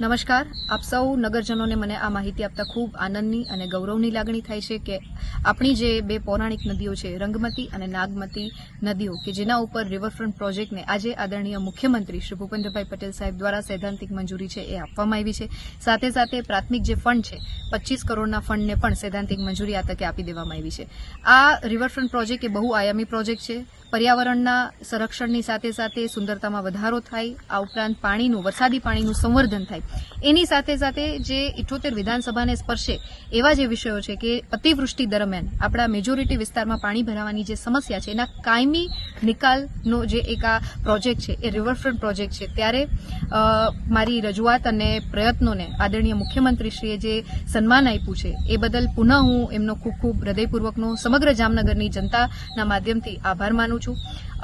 નમસ્કાર, આપ સૌ નગરજનોને મને આ માહિતી આપતા ખૂબ આનંદની અને ગૌરવની લાગણી થાય છે કે આપણી જે બે પૌરાણિક નદીઓ છે, રંગમતી અને નાગમતી નદીઓ, કે જેના ઉપર રિવરફ્રન્ટ પ્રોજેક્ટને આજે આદરણીય મુખ્યમંત્રી શ્રી ભૂપેન્દ્રભાઈ પટેલ સાહેબ દ્વારા સૈદ્ધાંતિક મંજૂરી છે એ આપવામાં આવી છે. સાથે સાથે પ્રાથમિક જે ફંડ છે 25 કરોડના ફંડને પણ સૈદ્ધાંતિક મંજૂરી આ તકે આપી દેવામાં આવી છે. આ રિવરફ્રન્ટ પ્રોજેક્ટ એ બહુઆયામી પ્રોજેક્ટ છે. પર્યાવરણના સંરક્ષણની સાથે સાથે સુંદરતામાં વધારો થાય, આ ઉપરાંત વરસાદી પાણીનું સંવર્ધન થાય, એની સાથે સાથે જે 78 વિધાનસભાને સ્પર્શે એવા જે વિષયો છે કે અતિવૃષ્ટિ દરમિયાન આપણા મેજોરિટી વિસ્તારમાં પાણી ભરાવાની જે સમસ્યા છે એના કાયમી નિકાલનો જે એક આ પ્રોજેક્ટ છે એ રિવરફ્રન્ટ પ્રોજેક્ટ છે. ત્યારે મારી રજૂઆત અને પ્રયત્નોને આદરણીય મુખ્યમંત્રીશ્રીએ જે સન્માન આપ્યું છે એ બદલ પુનઃ હું એમનો ખૂબ ખૂબ હૃદયપૂર્વકનો સમગ્ર જામનગરની જનતાના માધ્યમથી આભાર માનું છું.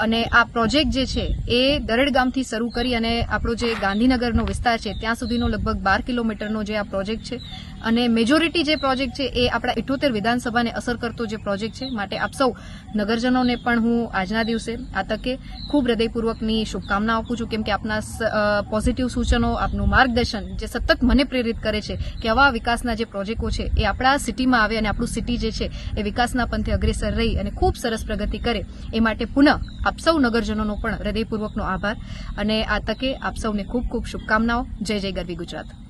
અને આ પ્રોજેક્ટ જે છે એ દરેડ ગામથી શરૂ કરી અને આપણો જે ગાંધીનગરનો વિસ્તાર છે ત્યાં સુધીનો લગભગ 12 કિલોમીટરનો જે આ પ્રોજેક્ટ છે અને મેજોરિટી જે પ્રોજેક્ટ છે એ આપણા 78 વિધાનસભાને અસર કરતો જે પ્રોજેક્ટ છે. માટે આપ સૌ નગરજનોને પણ હું આજના દિવસે આ તકે ખૂબ હૃદયપૂર્વકની શુભકામના આપું છું, કેમ કે આપના પોઝિટિવ સૂચનો, આપનું માર્ગદર્શન જે સતત મને પ્રેરિત કરે છે કે આવા વિકાસના જે પ્રોજેક્ટો છે એ આપણા સિટીમાં આવે અને આપણું સિટી જે છે એ વિકાસના પંથે અગ્રેસર રહી અને ખૂબ સરસ પ્રગતિ કરે, એ માટે પુનઃ આપ સૌ નગરજનોનો પણ હૃદયપૂર્વકનો આભાર અને આ તકે આપ સૌને ખૂબ ખૂબ શુભકામનાઓ. જય જય ગરવી ગુજરાત.